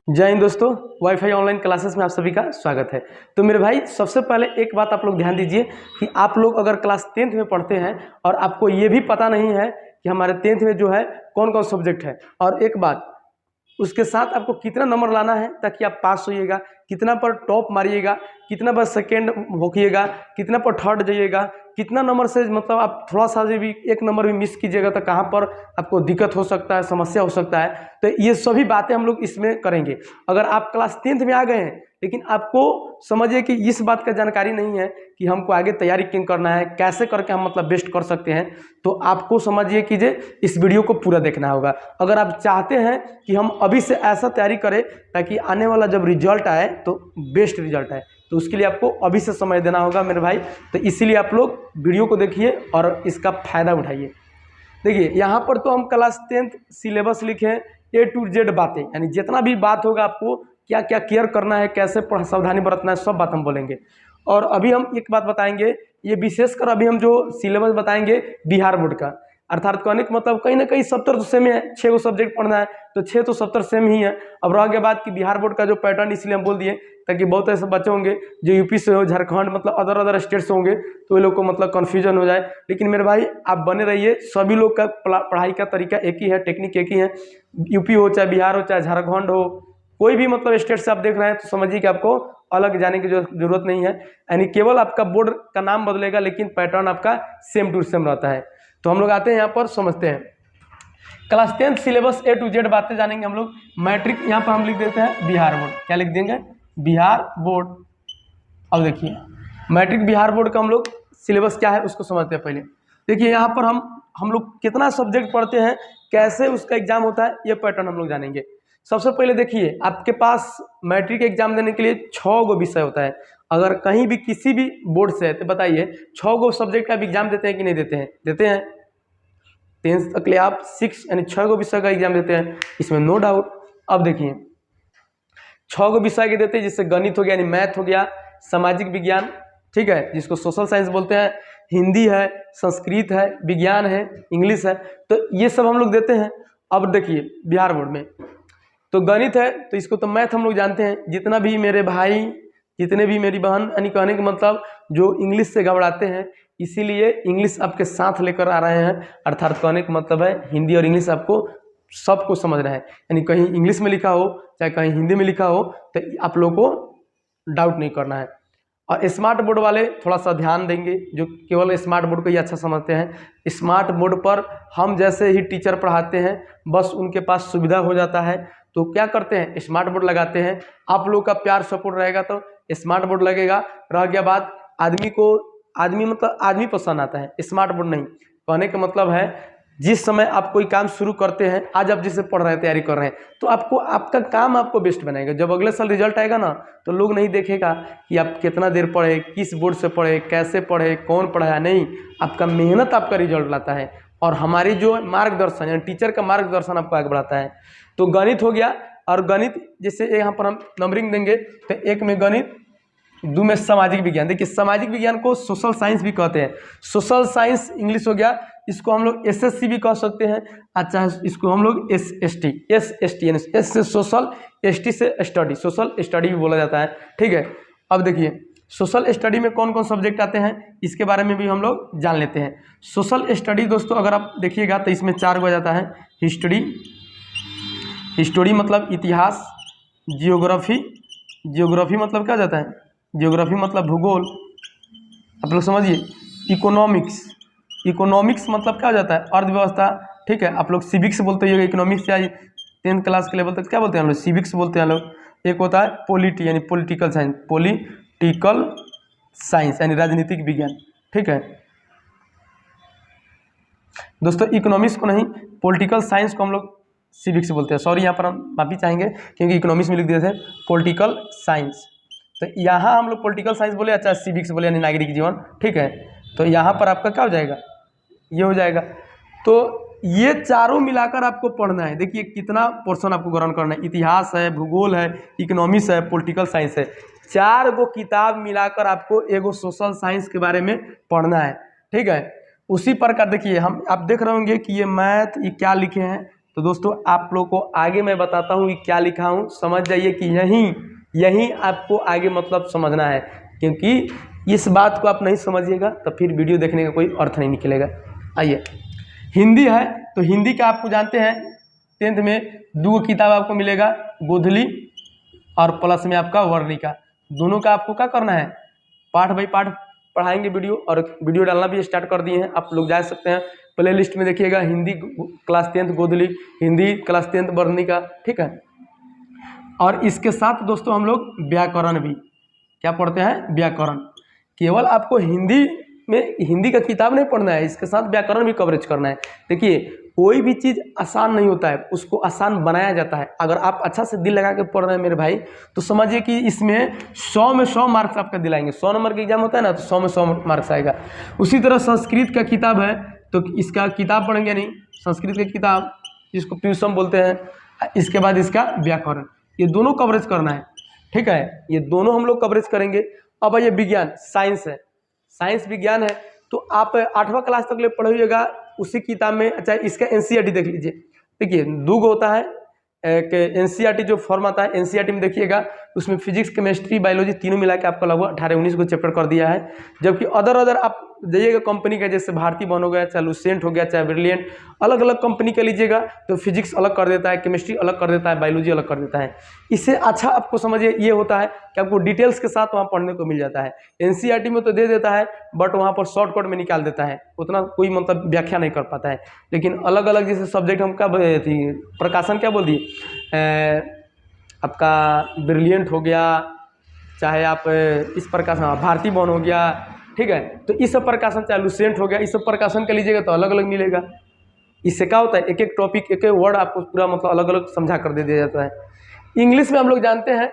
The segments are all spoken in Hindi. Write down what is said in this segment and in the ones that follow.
जय हिंद दोस्तों, वाईफाई ऑनलाइन क्लासेस में आप सभी का स्वागत है। तो मेरे भाई, सबसे पहले एक बात आप लोग ध्यान दीजिए कि आप लोग अगर क्लास 10th में पढ़ते हैं और आपको ये भी पता नहीं है कि हमारे 10th में जो है कौन कौन सब्जेक्ट है, और एक बात उसके साथ आपको कितना नंबर लाना है ताकि आप पास होइएगा, कितना पर टॉप मारिएगा, कितना पर सेकेंड होइएगा, कितना पर थर्ड जाइएगा, कितना नंबर से मतलब आप थोड़ा सा भी एक नंबर भी मिस कीजिएगा तो कहाँ पर आपको दिक्कत हो सकता है, समस्या हो सकता है। तो ये सभी बातें हम लोग इसमें करेंगे। अगर आप क्लास 10th में आ गए हैं लेकिन आपको समझिए कि इस बात का जानकारी नहीं है कि हमको आगे तैयारी क्यों करना है, कैसे करके हम मतलब बेस्ट कर सकते हैं, तो आपको समझिए कीजिए इस वीडियो को पूरा देखना होगा। अगर आप चाहते हैं कि हम अभी से ऐसा तैयारी करें ताकि आने वाला जब रिजल्ट आए तो बेस्ट रिजल्ट आए, तो उसके लिए आपको अभी से समय देना होगा मेरे भाई। तो इसीलिए आप लोग वीडियो को देखिए और इसका फ़ायदा उठाइए। देखिए, यहाँ पर तो हम क्लास 10th सिलेबस लिखे हैं, A to Z बातें, यानी जितना भी बात होगा आपको क्या क्या केयर करना है, कैसे सावधानी बरतना है, सब बात हम बोलेंगे। और अभी हम एक बात बताएंगे, ये विशेषकर अभी हम जो सिलेबस बताएंगे बिहार बोर्ड का, अर्थात कहने का मतलब कहीं ना कहीं 70 तो सेम है, 6 गो सब्जेक्ट पढ़ना है तो 6 तो 70 सेम ही है। अब रह गया बात कि बिहार बोर्ड का जो पैटर्न, इसलिए हम बोल दिए ताकि बहुत ऐसे बच्चे होंगे जो यूपी से हो, झारखंड मतलब अदर स्टेट से होंगे, तो वे लोग को मतलब कन्फ्यूजन हो जाए। लेकिन मेरे भाई आप बने रहिए, सभी लोग का पढ़ाई का तरीका एक ही है, टेक्निक एक ही है। यूपी हो चाहे बिहार हो चाहे झारखंड हो, कोई भी मतलब स्टेट से आप देख रहे हैं तो समझिए कि आपको अलग जाने की जरूरत नहीं है। यानी केवल आपका बोर्ड का नाम बदलेगा लेकिन पैटर्न आपका सेम टू सेम रहता है। तो हम लोग आते हैं यहाँ पर, समझते हैं class 10th syllabus A to Z बातें जानेंगे हम लोग। मैट्रिक यहाँ पर हम लिख देते हैं बिहार बोर्ड, क्या लिख देंगे, बिहार बोर्ड। अब देखिए मैट्रिक बिहार बोर्ड का हम लोग सिलेबस क्या है उसको समझते हैं। पहले देखिए यहाँ पर हम लोग कितना सब्जेक्ट पढ़ते हैं, कैसे उसका एग्जाम होता है, ये पैटर्न हम लोग जानेंगे। सबसे पहले देखिए, आपके पास मैट्रिक एग्जाम देने के लिए 6 गो विषय होता है। अगर कहीं भी किसी भी बोर्ड से है तो बताइए 6 गो सब्जेक्ट का एग्जाम देते हैं कि नहीं देते हैं? देते हैं। 10th तक ले आप 6 यानी 6 गो विषय का एग्जाम देते हैं, इसमें नो डाउट। अब देखिए 6 गो विषय के देते हैं, जिससे गणित हो गया यानी मैथ हो गया, सामाजिक विज्ञान, ठीक है, जिसको सोशल साइंस बोलते हैं, हिंदी है, संस्कृत है, विज्ञान है, इंग्लिश है, तो ये सब हम लोग देते हैं। अब देखिए बिहार बोर्ड में तो गणित है, तो इसको तो मैथ हम लोग जानते हैं। जितना भी मेरे भाई, जितने भी मेरी बहन, यानी कहने का मतलब जो इंग्लिश से घबराते हैं, इसीलिए इंग्लिश आपके साथ लेकर आ रहे हैं। अर्थात कहने का मतलब है हिंदी और इंग्लिश आपको सबको समझना है, यानी कहीं इंग्लिश में लिखा हो चाहे कहीं हिंदी में लिखा हो तो आप लोगों को डाउट नहीं करना है। और स्मार्ट बोर्ड वाले थोड़ा सा ध्यान देंगे, जो केवल स्मार्ट बोर्ड को ही अच्छा समझते हैं। स्मार्ट बोर्ड पर हम जैसे ही टीचर पढ़ाते हैं, बस उनके पास सुविधा हो जाता है तो क्या करते हैं, स्मार्ट बोर्ड लगाते हैं। आप लोग का प्यार सपोर्ट रहेगा तो स्मार्ट बोर्ड लगेगा। रह गया बात, आदमी पसंद आता है, स्मार्ट बोर्ड नहीं। कहने का मतलब है जिस समय आप कोई काम शुरू करते हैं, आज आप जिसे पढ़ रहे हैं, तैयारी कर रहे हैं, तो आपको आपका काम आपको बेस्ट बनाएगा। जब अगले साल रिजल्ट आएगा ना, तो लोग नहीं देखेगा कि आप कितना देर पढ़े, किस बोर्ड से पढ़े, कैसे पढ़े, कौन पढ़ाया, नहीं, आपका मेहनत आपका रिजल्ट लाता है। और हमारी जो मार्गदर्शन यानी टीचर का मार्गदर्शन आपको आगे बढ़ाता है। तो गणित हो गया, और गणित जैसे यहाँ पर हम नंबरिंग देंगे तो 1 में गणित, 2 में सामाजिक विज्ञान। देखिए सामाजिक विज्ञान को सोशल साइंस भी कहते हैं। सोशल साइंस इंग्लिश हो गया, इसको हम लोग SSC भी कह सकते हैं। अच्छा, इसको हम लोग SST यानी S से सोशल, ST से स्टडी, सोशल स्टडी भी बोला जाता है, ठीक है। अब देखिए सोशल स्टडी में कौन कौन सब्जेक्ट आते हैं, इसके बारे में भी हम लोग जान लेते हैं। सोशल स्टडी दोस्तों अगर आप देखिएगा तो इसमें 4 गो आ जाता है। हिस्टोरी मतलब इतिहास, जियोग्राफी मतलब क्या जाता है, जियोग्राफी मतलब भूगोल, आप लोग समझिए। इकोनॉमिक्स मतलब क्या हो जाता है, अर्थव्यवस्था, ठीक है। आप लोग सिविक्स बोलते हो, इकोनॉमिक्स या 10th क्लास के लेवल तक क्या बोलते हैं हम लोग, सिविक्स बोलते हैं हम लोग। एक होता है पॉलिटी यानी पॉलिटिकल साइंस यानी राजनीतिक विज्ञान, ठीक है दोस्तों। इकोनॉमिक्स को नहीं, पॉलिटिकल साइंस को हम लोग सिविक्स बोलते हैं। सॉरी, यहाँ पर हम माफी चाहेंगे क्योंकि इकोनॉमिक्स में लिख दिए थे पॉलिटिकल साइंस, तो यहाँ हम लोग पॉलिटिकल साइंस बोले, अच्छा सिविक्स बोले यानी नागरिक जीवन, ठीक है। तो यहाँ पर आपका क्या हो जाएगा, ये हो जाएगा। तो ये चारों मिलाकर आपको पढ़ना है। देखिए कितना पोर्शन आपको ग्रहण करना है, इतिहास है, भूगोल है, इकोनॉमिक्स है, पॉलिटिकल साइंस है। 4 गो किताब मिलाकर आपको एगो सोशल साइंस के बारे में पढ़ना है, ठीक है। उसी प्रकार देखिए आप देख रहे होंगे कि ये मैथ, ये क्या लिखे हैं, तो दोस्तों आप लोग को आगे मैं बताता हूँ कि क्या लिखा हूँ, समझ जाइए कि यहीं आपको आगे मतलब समझना है, क्योंकि इस बात को आप नहीं समझिएगा तो फिर वीडियो देखने का कोई अर्थ नहीं निकलेगा। आइए, हिंदी है तो हिंदी का आपको जानते हैं 10th में 2 किताब आपको मिलेगा, गोधली और प्लस में आपका वर्णिका। दोनों का आपको क्या करना है, पाठ बाई पाठ पढ़ाएंगे वीडियो, और वीडियो डालना भी स्टार्ट कर दिए हैं। आप लोग जा सकते हैं प्ले लिस्ट में, देखिएगा Hindi class 10th Godhuli, Hindi class 10th Varnika, ठीक है। और इसके साथ दोस्तों हम लोग व्याकरण भी क्या पढ़ते हैं, व्याकरण। केवल आपको हिंदी में हिंदी का किताब नहीं पढ़ना है, इसके साथ व्याकरण भी कवरेज करना है। देखिए, कोई भी चीज़ आसान नहीं होता है, उसको आसान बनाया जाता है। अगर आप अच्छा से दिल लगा के पढ़ रहे हैं मेरे भाई, तो समझिए कि इसमें 100 में 100 मार्क्स आपका दिलाएंगे। 100 नंबर का एग्जाम होता है ना, तो 100 में 100 मार्क्स आएगा। उसी तरह संस्कृत का किताब है तो इसका किताब पढ़ेंगे नहीं, संस्कृत की किताब जिसको प्यूसम बोलते हैं, इसके बाद इसका व्याकरण, ये दोनों कवरेज करना है, ठीक है। ये दोनों हम लोग कवरेज करेंगे। अब ये विज्ञान, साइंस है, साइंस विज्ञान है, तो आप 8वां क्लास तक ले पढ़िएगा उसी किताब में। अच्छा, इसका एनसीईआरटी देख लीजिए। देखिए, 2 होता है, एक एनसीईआरटी जो फॉर्म आता है, एनसीईआरटी में देखिएगा उसमें फिजिक्स, केमिस्ट्री, बायोलॉजी तीनों मिला के आपका लगभग 18-19 को चैप्टर कर दिया है। जबकि अदर आप जाइएगा कंपनी का, जैसे भारती बन हो गया, चाहे लुसेंट हो गया, चाहे ब्रिलियंट, अलग अलग कंपनी का लीजिएगा तो फिजिक्स अलग कर देता है, केमिस्ट्री अलग कर देता है, बायोलॉजी अलग कर देता है। इससे अच्छा आपको समझिए ये होता है कि आपको डिटेल्स के साथ वहाँ पढ़ने को मिल जाता है। एनसीईआरटी में तो दे देता है, बट वहाँ पर शॉर्टकट में निकाल देता है, उतना कोई मतलब व्याख्या नहीं कर पाता है। लेकिन अलग अलग जैसे सब्जेक्ट हम क्या थी, प्रकाशन क्या बोल दिए, आपका ब्रिलियंट हो गया, चाहे आप इस प्रकाशन भारती बन हो गया, ठीक है। तो इस सब प्रकाशन, चाहे लुसेंट हो गया, इस सब प्रकाशन का लीजिएगा तो अलग अलग मिलेगा। इससे क्या होता है, एक एक टॉपिक, एक एक वर्ड आपको पूरा मतलब अलग अलग समझा कर दे दिया जाता है। इंग्लिश में हम लोग जानते हैं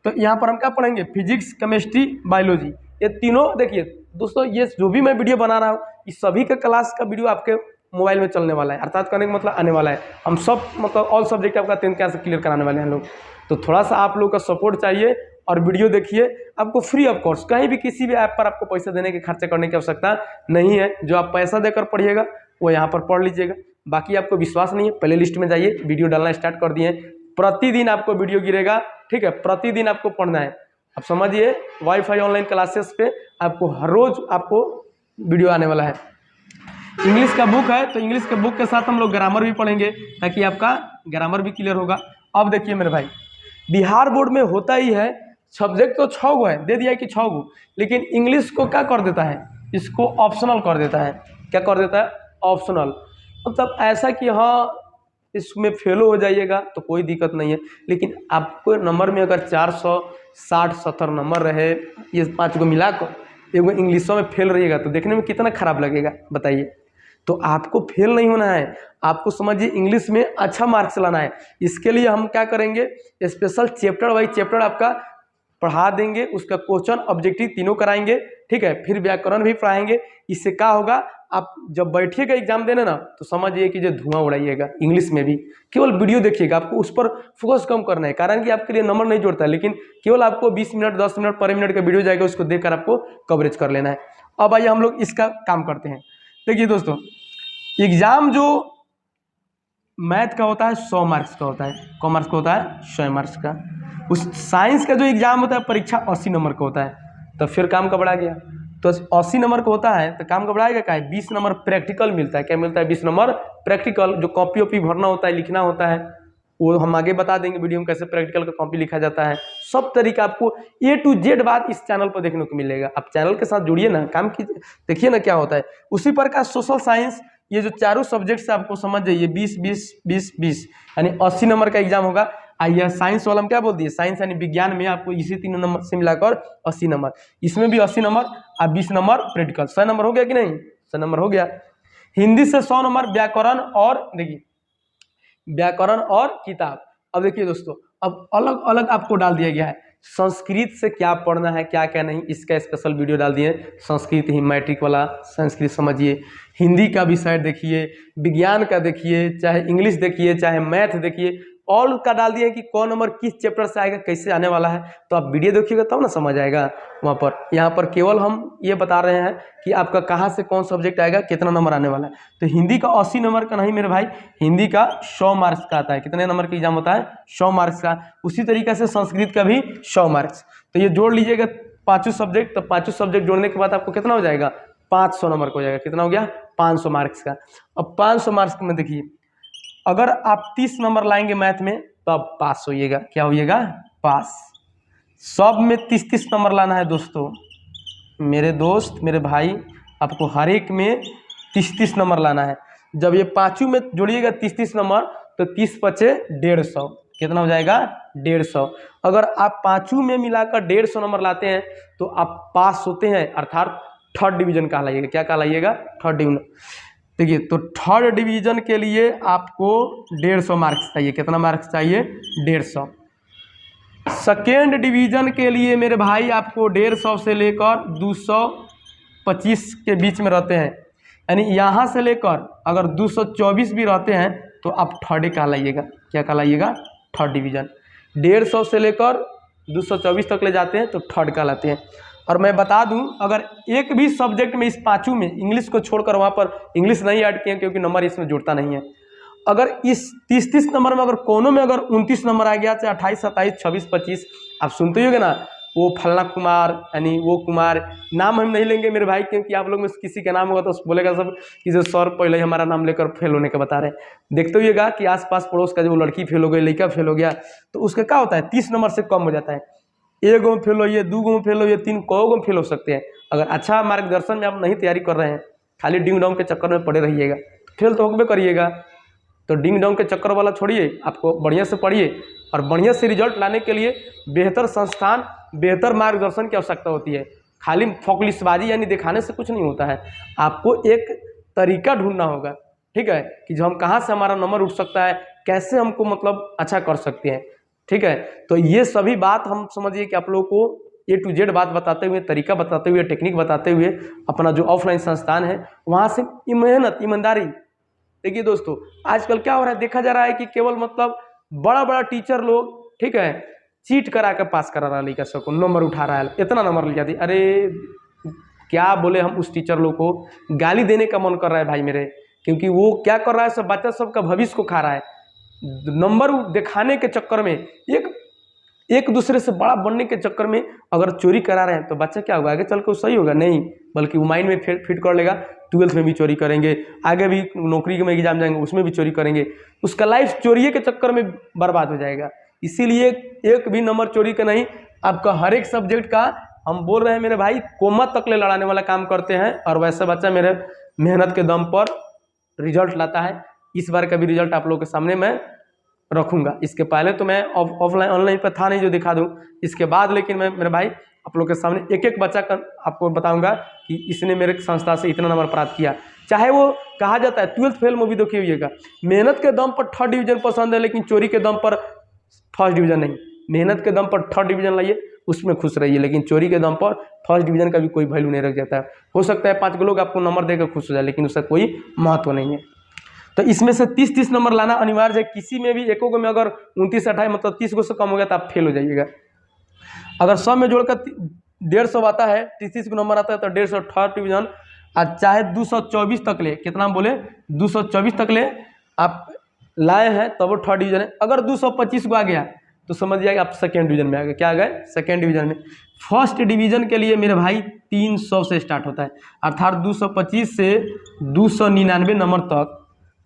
तो यहाँ पर हम क्या पढ़ेंगे, फिजिक्स, केमिस्ट्री, बायोलॉजी, ये तीनों। देखिए दोस्तों, ये जो भी मैं वीडियो बना रहा हूँ, इस सभी का क्लास का वीडियो आपके मोबाइल में चलने वाला है, अर्थात करने का मतलब आने वाला है। हम सब मतलब ऑल सब्जेक्ट आपका 10th क्लास से क्लियर कराने वाले हैं लोग। तो थोड़ा सा आप लोग का सपोर्ट चाहिए, और वीडियो देखिए, आपको फ्री ऑफ कॉस्ट, कहीं भी किसी भी ऐप पर आपको पैसा देने के, खर्चे करने की आवश्यकता नहीं है। जो आप पैसा देकर पढ़िएगा वो यहाँ पर पढ़ लीजिएगा। बाकी आपको विश्वास नहीं है, प्ले लिस्ट में जाइए, वीडियो डालना स्टार्ट कर दिए। प्रतिदिन आपको वीडियो गिरेगा, ठीक है, प्रतिदिन आपको पढ़ना है। अब समझिए, वाईफाई ऑनलाइन क्लासेस पे आपको हर रोज आपको वीडियो आने वाला है। इंग्लिश का बुक है तो इंग्लिश के बुक के साथ हम लोग ग्रामर भी पढ़ेंगे, ताकि आपका ग्रामर भी क्लियर होगा। अब देखिए मेरे भाई, बिहार बोर्ड में होता ही है, सब्जेक्ट तो 6 गो है, दे दिया है कि 6 गो, लेकिन इंग्लिश को क्या कर देता है, इसको ऑप्शनल कर देता है। क्या कर देता है, ऑप्शनल। मतलब ऐसा कि हाँ इसमें फेलो हो जाइएगा तो कोई दिक्कत नहीं है, लेकिन आपको नंबर में अगर 460-70 नंबर रहे, ये 5 को मिलाकर एगो इंग्लिशों में फेल रहिएगा तो देखने में कितना खराब लगेगा बताइए। तो आपको फेल नहीं होना है, आपको समझिए इंग्लिश में अच्छा मार्क्स लाना है। इसके लिए हम क्या करेंगे, स्पेशल चैप्टर वाइज चैप्टर आपका पढ़ा देंगे, उसका क्वेश्चन ऑब्जेक्टिव तीनों कराएंगे, ठीक है। फिर व्याकरण भी पढ़ाएंगे। इससे क्या होगा, आप जब बैठिएगा एग्जाम देने ना, तो समझिए कि जो धुआं उड़ाइएगा इंग्लिश में भी। केवल वीडियो देखिएगा, आपको उस पर फोकस कम करना है, कारण कि आपके लिए नंबर नहीं जोड़ता है, लेकिन केवल आपको 20 मिनट 10 मिनट पर मिनट का वीडियो जाएगा, उसको देखकर आपको कवरेज कर लेना है। अब आइए हम लोग इसका काम करते हैं। देखिए दोस्तों, एग्जाम जो मैथ का होता है 100 मार्क्स का होता है, कॉमर्स का होता है 100 मार्क्स का। उस साइंस का जो एग्जाम होता है परीक्षा 80 नंबर का होता है। तो फिर काम का बढ़ा गया, तो 80 नंबर का होता है तो काम का बढ़ाएगा क्या है, 20 नंबर प्रैक्टिकल मिलता है। क्या मिलता है, 20 नंबर प्रैक्टिकल, जो कॉपी वॉपी भरना होता है, लिखना होता है, वो हम आगे बता देंगे वीडियो में कैसे प्रैक्टिकल का कॉपी लिखा जाता है। सब तरीका आपको A to Z बात इस चैनल पर देखने को मिलेगा। आप चैनल के साथ जुड़िए ना, काम कीजिए, देखिए ना क्या होता है। उसी प्रकार सोशल साइंस, ये जो चारों सब्जेक्ट से आपको समझ जाइए 20-20-20-20 यानी 80 नंबर का एग्जाम होगा। आइए साइंस वाला हम क्या बोल दिए, साइंस यानी विज्ञान में आपको इसी 3 नंबर से मिलाकर 80 नंबर, इसमें भी 80 नंबर और 20 नंबर प्रैक्टिकल, 100 नंबर हो गया कि नहीं, 100 नंबर हो गया। हिंदी से 100 नंबर, व्याकरण और देखिए व्याकरण और किताब। अब देखिए दोस्तों, अब अलग अलग आपको डाल दिया गया है। संस्कृत से क्या पढ़ना है, क्या क्या नहीं, इसका स्पेशल वीडियो डाल दिए। संस्कृत ही मैट्रिक वाला संस्कृत समझिए, हिंदी का भी साइड देखिए, विज्ञान का देखिए, चाहे इंग्लिश देखिए, चाहे मैथ देखिए, ऑल का डाल दिए कि कौन नंबर किस चैप्टर से आएगा, कैसे आने वाला है। तो आप वीडियो देखिएगा तब ना समझ आएगा वहाँ पर। यहाँ पर केवल हम ये बता रहे हैं कि आपका कहाँ से कौन सब्जेक्ट आएगा, कितना नंबर आने वाला है। तो हिंदी का 80 नंबर का नहीं मेरे भाई, हिंदी का 100 मार्क्स का आता है। कितने नंबर का एग्जाम होता है? 100 मार्क्स का। उसी तरीके से संस्कृत का भी 100 मार्क्स। तो ये जोड़ लीजिएगा पाँचों सब्जेक्ट। तो पाँचों सब्जेक्ट जोड़ने के बाद आपको कितना हो जाएगा? 500 नंबर का हो जाएगा। कितना हो गया? 500 मार्क्स का। अब 500 मार्क्स में देखिए, अगर आप 30 नंबर लाएंगे मैथ में तो आप पास होइएगा। क्या होइएगा? पास। सब में 30-30 नंबर लाना है दोस्तों, मेरे दोस्त, मेरे भाई, आपको हर एक में 30-30 नंबर लाना है। जब ये पाँचों में जोड़िएगा 30-30 नंबर तो 30 बचे 150। कितना हो जाएगा? 150। अगर आप पाँचों में मिलाकर 150 नंबर लाते हैं तो आप पास होते हैं, अर्थात थर्ड डिवीजन कहलाइएगा। क्या कहलाइएगा? Third division. देखिए, तो थर्ड डिवीजन के लिए आपको 150 मार्क्स चाहिए। कितना मार्क्स चाहिए? 150। सेकेंड डिवीजन के लिए मेरे भाई आपको 150 से लेकर 225 के बीच में रहते हैं, यानी यहाँ से लेकर अगर 224 भी रहते हैं तो आप थर्ड कहलाइएगा। क्या कहलाइएगा? Third division. 150 से लेकर 224 तक ले जाते हैं तो थर्ड कहलाते हैं। और मैं बता दूं, अगर एक भी सब्जेक्ट में इस पाँचों में, इंग्लिश को छोड़कर, वहाँ पर इंग्लिश नहीं ऐड किए क्योंकि नंबर इसमें जुड़ता नहीं है, अगर इस 30-30 नंबर में अगर कोनों में अगर 29 नंबर आ गया, चाहे 28, 27, 26, 25, आप सुनते ही होगे ना, वो फलना कुमार, यानी वो कुमार, नाम हम नहीं लेंगे मेरे भाई क्योंकि आप लोग में किसी का नाम होगा तो बोलेगा सब कि जो सर पहले ही हमारा नाम लेकर फेल होने का बता रहे हैं। देखते होइएगा कि आसपास पड़ोस का जो लड़की फेल हो गई, लड़का फेल हो गया, तो उसका क्या होता है? 30 नंबर से कम हो जाता है। 1 गो में फेल होइए, 2 गो में फेल होइए, 3 गो में फेल हो सकते हैं। अगर अच्छा मार्गदर्शन में आप नहीं तैयारी कर रहे हैं, खाली डिंग डोंग के चक्कर में पड़े रहिएगा, फेल तो होबे करिएगा। तो डिंग डोंग के चक्कर वाला छोड़िए, आपको बढ़िया से पढ़िए और बढ़िया से रिजल्ट लाने के लिए बेहतर संस्थान, बेहतर मार्गदर्शन की आवश्यकता होती है। खाली फोकलिसबाजी यानी दिखाने से कुछ नहीं होता है। आपको एक तरीका ढूंढना होगा, ठीक है, कि जो हम कहाँ से हमारा नंबर उठ सकता है, कैसे हमको मतलब अच्छा कर सकते हैं, ठीक है। तो ये सभी बात हम समझिए कि आप लोगों को A to Z बात बताते हुए, तरीका बताते हुए, टेक्निक बताते हुए, अपना जो ऑफलाइन संस्थान है वहाँ से मेहनत, ईमानदारी। देखिए दोस्तों, आजकल क्या हो रहा है, देखा जा रहा है कि केवल मतलब बड़ा बड़ा टीचर लोग, ठीक है, चीट करा के पास करा रहा है लड़का सबको, नंबर उठा रहा है, इतना नंबर लिया दी। अरे क्या बोले हम उस टीचर लोग को, गाली देने का मन कर रहा है भाई मेरे, क्योंकि वो क्या कर रहा है, सब बच्चा सबका भविष्य को खा रहा है। नंबर दिखाने के चक्कर में, एक दूसरे से बड़ा बनने के चक्कर में अगर चोरी करा रहे हैं तो बच्चा क्या होगा, आगे चल के सही होगा? नहीं, बल्कि वो माइंड में फिट कर लेगा, 12th में भी चोरी करेंगे, आगे भी नौकरी में एग्जाम जाएंगे उसमें भी चोरी करेंगे, उसका लाइफ चोरी के चक्कर में बर्बाद हो जाएगा। इसीलिए एक भी नंबर चोरी का नहीं, आपका हर एक सब्जेक्ट का, हम बोल रहे हैं मेरे भाई, कोमा तक ले लड़ाने वाला काम करते हैं। और वैसे बच्चा मेरे मेहनत के दम पर रिजल्ट लाता है। इस बार का भी रिजल्ट आप लोगों के सामने मैं रखूंगा। इसके पहले तो मैं ऑफलाइन ऑनलाइन पर था नहीं जो दिखा दूं, इसके बाद लेकिन मैं मेरे भाई आप लोग के सामने एक एक बच्चा का आपको बताऊंगा कि इसने मेरे संस्था से इतना नंबर प्राप्त किया। चाहे वो कहा जाता है 12th फेल में भी देखिए होइएगा, मेहनत के दम पर 3rd डिवीजन पसंद है, लेकिन चोरी के दम पर 1st डिवीजन नहीं। मेहनत के दम पर 3rd डिवीजन लाइए, उसमें खुश रहिए, लेकिन चोरी के दम पर 1st डिवीजन का भी कोई वैल्यू नहीं रख जाता है। हो सकता है 5 लोग आपको नंबर देकर खुश हो जाए, लेकिन उसका कोई महत्व नहीं है। तो इसमें से 30-30 नंबर लाना अनिवार्य है। किसी में भी एको को में अगर 29-28 मतलब 30 को से कम हो गया तो आप फेल हो जाइएगा। अगर सब में जोड़कर 150 आता है, 30 को नंबर आता है तो 150 थर्ड डिवीजन, और चाहे 224 तक ले, कितना बोले, 224 तक ले आप लाए हैं तब वो 3rd डिवीजन है। अगर 225 को आ गया तो समझ जाइए आप 2nd डिवीजन में आ गए। क्या आ गए? 2nd डिवीजन में। 1st डिवीजन के लिए मेरे भाई 300 से स्टार्ट होता है, अर्थात 225 से 299 नंबर तक,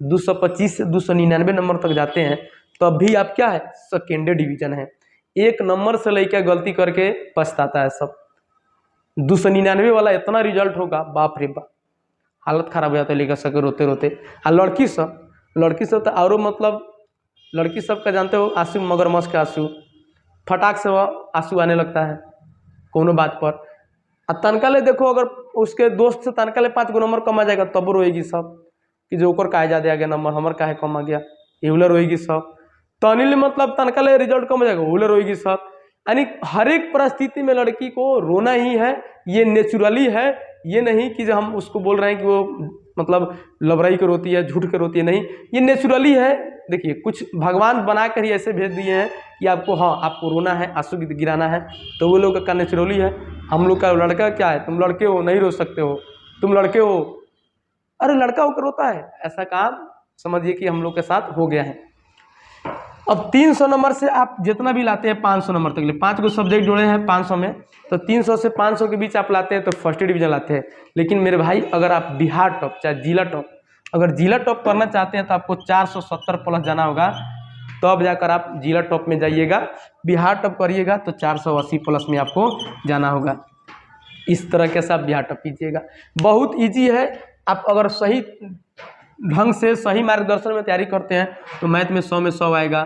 225 से 299 नंबर तक जाते हैं, तब भी आप क्या है, 2nd डिवीजन है। एक नंबर से लेकर गलती करके पछताता है सब। 299 वाला इतना रिजल्ट होगा, बाप रे बाप, हालत खराब हो जाता है लेकर सके रोते रोते। और लड़की सब तो और मतलब, लड़की सब का जानते हो, आंसू मगरमच्छ के आंसू, फटाक से वह आंसू आने लगता है कोनो बात पर। और तनका ले देखो, अगर उसके दोस्त से तनका ले 5 गो नंबर कम आ जाएगा तब रोएगी सब कि जो ओकर काहे ज्यादा आ गया नंबर, हमर काहे कम आ गया, ये रोएगी सब। तनिल मतलब तनका ले रिजल्ट कम हो जाएगा, वो रोएगी सब। यानी हर एक परिस्थिति में लड़की को रोना ही है, ये नेचुरली है। ये नहीं कि जो हम उसको बोल रहे हैं कि वो मतलब लबराई के रोती है, झूठ के रोती है, नहीं, ये नेचुरली है। देखिए कुछ भगवान बना कर ही ऐसे भेज दिए हैं कि आपको, हाँ आपको रोना है, आंसू गिराना है, तो वो लोग का नेचुरली है। हम लोग का लड़का क्या है, तुम लड़के हो नहीं रो सकते हो, तुम लड़के हो, अरे लड़का होकर रोता है, ऐसा काम समझिए कि हम लोग के साथ हो गया है। अब 300 नंबर से आप जितना भी लाते हैं 500 नंबर तक, 5 को सब्जेक्ट जोड़े हैं 500 में, तो 300 से 500 के बीच आप लाते हैं तो फर्स्ट डिवीजन लाते हैं। लेकिन मेरे भाई अगर आप बिहार टॉप चाहे जिला टॉप, अगर जिला टॉप करना चाहते हैं तो आपको 470 प्लस जाना होगा, तो अब जाकर आप जिला टॉप में जाइएगा। बिहार टॉप करिएगा तो 480 प्लस में आपको जाना होगा। इस तरीके से आप बिहार टॉप कीजिएगा, बहुत ईजी है। आप अगर सही ढंग से सही मार्गदर्शन में तैयारी करते हैं तो मैथ में 100 में 100 आएगा,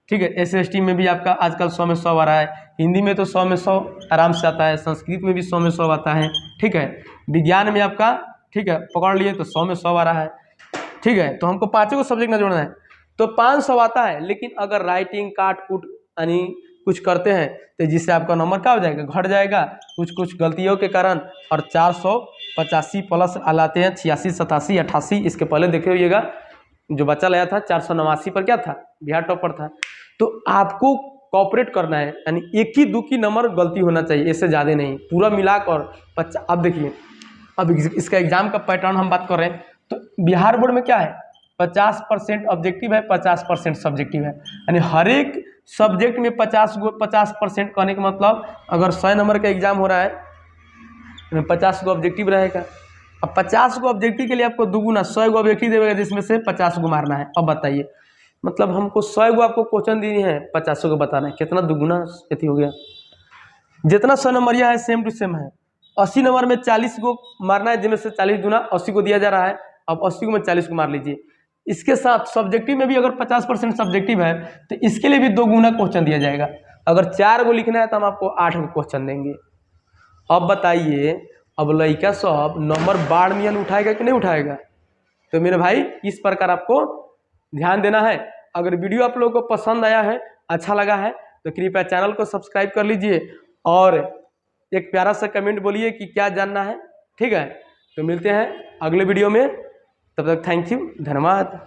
ठीक है। SST में भी आपका आजकल 100 में 100 आ रहा है, हिंदी में तो 100 में 100 आराम से आता है, संस्कृत में भी 100 में 100 आता है, ठीक है। विज्ञान में आपका, ठीक है, पकड़ लिए तो 100 में 100 आ रहा है, ठीक है। तो हमको पाँचों को सब्जेक्ट ना जोड़ना है तो 500 आता है। लेकिन अगर राइटिंग काट कूट यानी कुछ करते हैं तो जिससे आपका नंबर क्या हो जाएगा, घट जाएगा कुछ गलतियों के कारण, और 485 प्लस लाते हैं, 86 87 88। इसके पहले देखे होइएगा जो बच्चा लाया था 489 पर क्या था, बिहार टॉपर था। तो आपको कॉपरेट करना है, यानी एक ही दो की नंबर गलती होना चाहिए, इससे ज़्यादा नहीं, पूरा मिलाकर 50। अब देखिए, अब इसका एग्जाम का पैटर्न हम बात कर रहे हैं तो बिहार बोर्ड में क्या है, 50% ऑब्जेक्टिव है, 50% सब्जेक्टिव है, यानी हर एक सब्जेक्ट में 50% कहने का मतलब अगर 100 नंबर का एग्जाम हो रहा है 50 गो ऑब्जेक्टिव रहेगा। अब 50 गो ऑब्जेक्टिव के लिए आपको दुगुना 100 गो ऑब्जेक्टिव देगा, जिसमें से 50 गो मारना है। अब बताइए, मतलब हमको 100 गो आपको क्वेश्चन दिए हैं, 50 को बताना है, कितना दुगुना अति हो गया। जितना 100 नंबरिया है सेम टू सेम है। 80 नंबर में 40 को मारना है, जिसमें से 40 गुना 80 को दिया जा रहा है। अब 80 को में 40 को मार लीजिए। इसके साथ सब्जेक्टिव में भी अगर 50% सब्जेक्टिव है तो इसके लिए भी 2 गुना क्वेश्चन दिया जाएगा। अगर 4 को लिखना है तो हम आपको 8 को क्वेश्चन देंगे। अब बताइए, अब लड़का सब नंबर बाढ़ में उठाएगा कि नहीं उठाएगा। तो मेरे भाई इस प्रकार आपको ध्यान देना है। अगर वीडियो आप लोगों को पसंद आया है, अच्छा लगा है, तो कृपया चैनल को सब्सक्राइब कर लीजिए और एक प्यारा सा कमेंट बोलिए कि क्या जानना है, ठीक है। तो मिलते हैं अगले वीडियो में, तब तक थैंक यू, धन्यवाद।